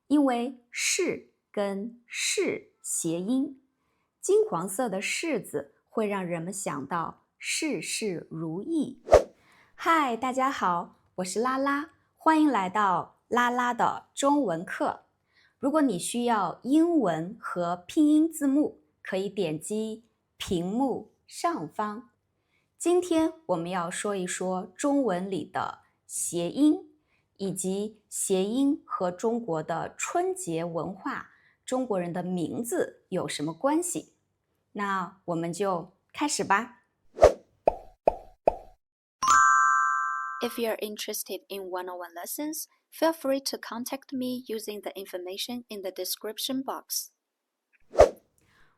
因为柿跟柿谐音，金黄色的柿子会让人们想到事事如意。嗨，大家好，我是拉拉，欢迎来到拉拉的中文课。如果你需要英文和拼音字幕，可以点击屏幕上方。今天我们要说一说中文里的谐音，以及谐音和中国的春节文化、中国人的名字有什么关系。那我们就开始吧。If you're interested in one-on-one lessons, feel free to contact me using the information in the description box.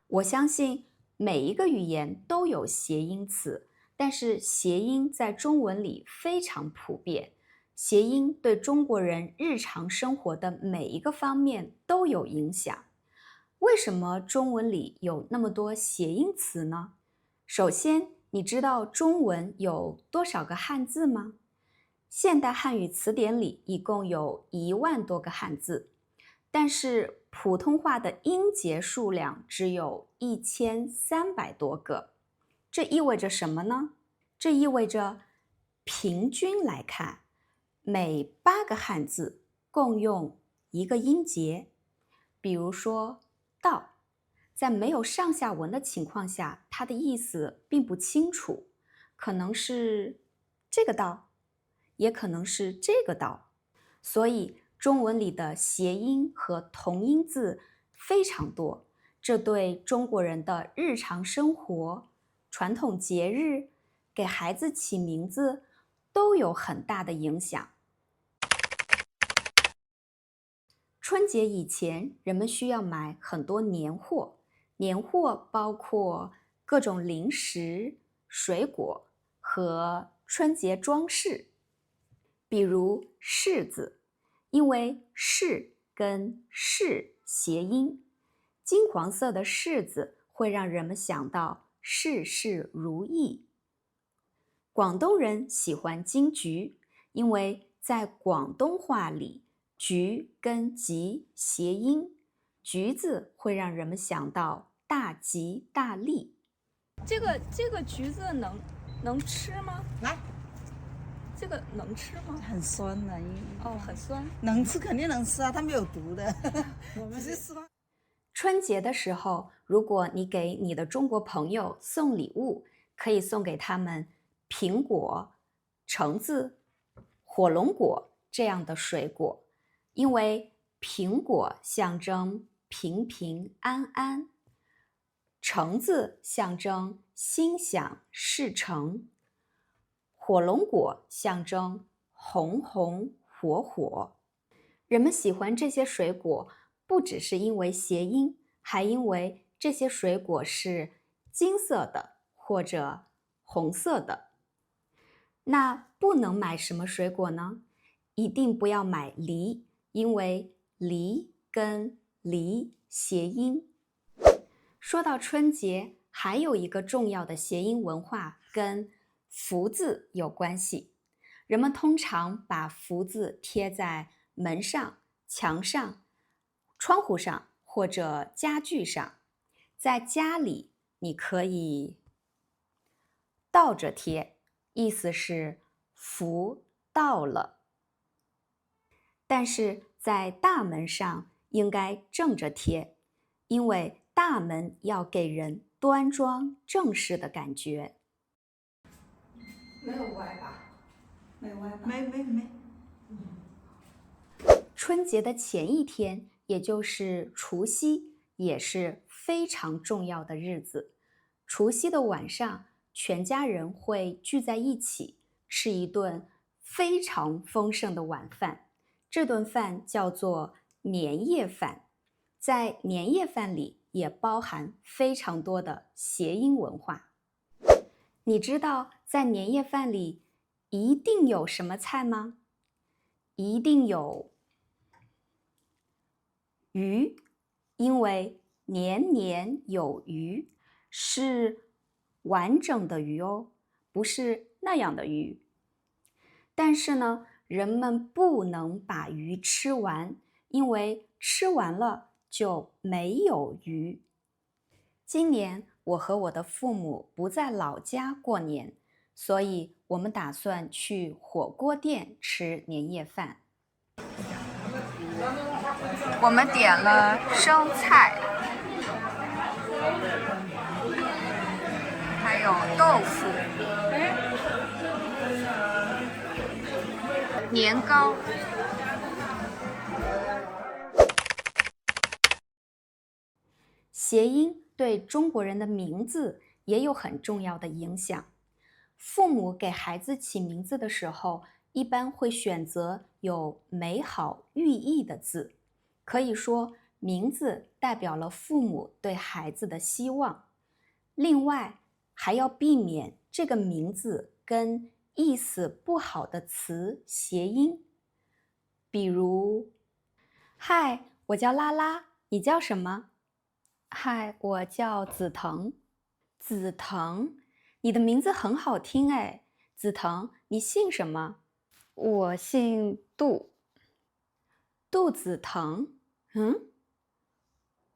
我相信每一个语言都有谐音词，但是谐音在中文里非常普遍。谐音对中国人日常生活的每一个方面都有影响。为什么中文里有那么多谐音词呢？首先，你知道中文有多少个汉字吗？现代汉语词典里一共有1万多个汉字，但是普通话的音节数量只有1300多个。这意味着什么呢？这意味着平均来看，每8个汉字共用1个音节。比如说到，在没有上下文的情况下，它的意思并不清楚，可能是这个到，也可能是这个到。所以中文里的谐音和同音字非常多，这对中国人的日常生活、传统节日、给孩子起名字都有很大的影响。春节以前，人们需要买很多年货，年货包括各种零食、水果和春节装饰。比如柿子，因为柿跟柿谐音，金黄色的柿子会让人们想到事事如意。广东人喜欢金桔，因为在广东话里，橘跟吉谐音，橘子会让人们想到大吉大利。这个橘子能吃吗？来，这个能吃吗？很酸的，哦，很酸。能吃肯定能吃啊，它没有毒的。我们是酸。春节的时候，如果你给你的中国朋友送礼物，可以送给他们苹果、橙子、火龙果这样的水果，因为苹果象征平平安安，橙子象征心想事成，火龙果象征红红火火。人们喜欢这些水果，不只是因为谐音，还因为这些水果是金色的或者红色的。那不能买什么水果呢？一定不要买梨，因为梨跟梨谐音。说到春节，还有一个重要的谐音文化跟福字有关系。人们通常把福字贴在门上、墙上、窗户上或者家具上。在家里，你可以倒着贴，意思是福到了。但是在大门上应该正着贴，因为大门要给人端庄正式的感觉。没有歪吧？没歪吧？没。春节的前一天，也就是除夕，也是非常重要的日子。除夕的晚上，全家人会聚在一起，吃一顿非常丰盛的晚饭。这顿饭叫做年夜饭。在年夜饭里也包含非常多的谐音文化。你知道在年夜饭里一定有什么菜吗？一定有鱼，因为年年有余，是完整的鱼哦，不是那样的鱼。但是呢，人们不能把鱼吃完，因为吃完了就没有鱼。今年我和我的父母不在老家过年，所以我们打算去火锅店吃年夜饭。我们点了生菜，还有豆腐、年糕。谐音对中国人的名字也有很重要的影响。父母给孩子起名字的时候，一般会选择有美好寓意的字，可以说名字代表了父母对孩子的希望。另外，还要避免这个名字跟意思不好的词谐音，比如，嗨，我叫拉拉，你叫什么？嗨，我叫紫藤。紫藤，你的名字很好听哎。紫藤，你姓什么？我姓杜。杜紫藤，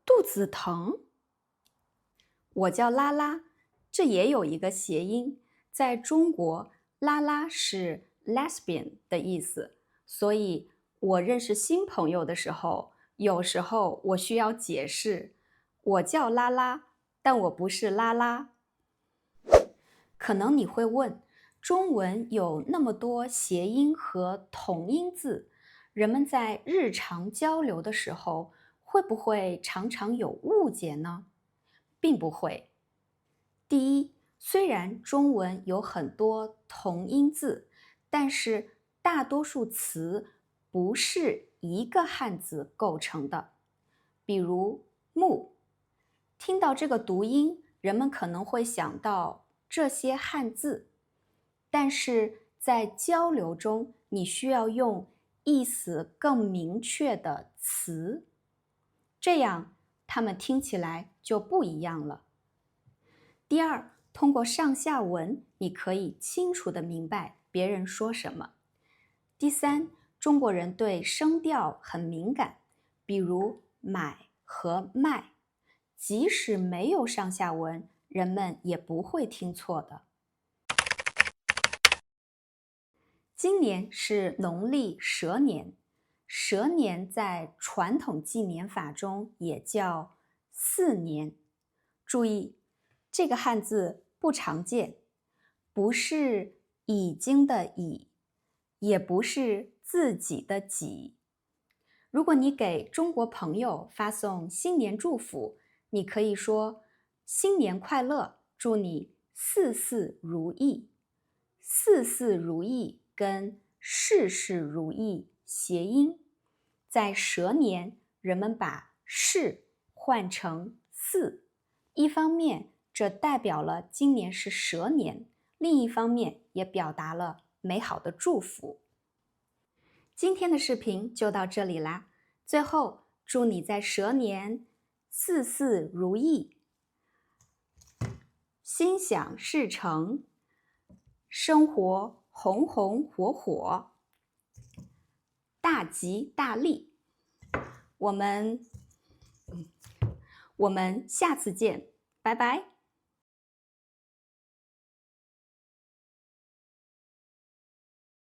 杜紫藤。我叫拉拉，这也有一个谐音。在中国，拉拉是 lesbian 的意思，所以我认识新朋友的时候，有时候我需要解释，我叫拉拉，但我不是拉拉。可能你会问，中文有那么多谐音和同音字，人们在日常交流的时候，会不会常常有误解呢？并不会。第一，虽然中文有很多同音字，但是大多数词不是一个汉字构成的。比如木，听到这个读音，人们可能会想到这些汉字，但是在交流中，你需要用意思更明确的词，这样它们听起来就不一样了。第二，通过上下文，你可以清楚地明白别人说什么。第三，中国人对声调很敏感，比如买和卖，即使没有上下文，人们也不会听错的。今年是农历蛇年，蛇年在传统纪年法中也叫巳年。注意，这个汉字不常见，不是已经的已，也不是自己的己。如果你给中国朋友发送新年祝福，你可以说新年快乐，祝你事事如意。事事如意跟事事如意谐音，在蛇年，人们把事换成巳，一方面这代表了今年是蛇年，另一方面也表达了美好的祝福。今天的视频就到这里啦，最后祝你在蛇年事事如意，心想事成，生活红红火火，大吉大利。我们下次见，拜拜。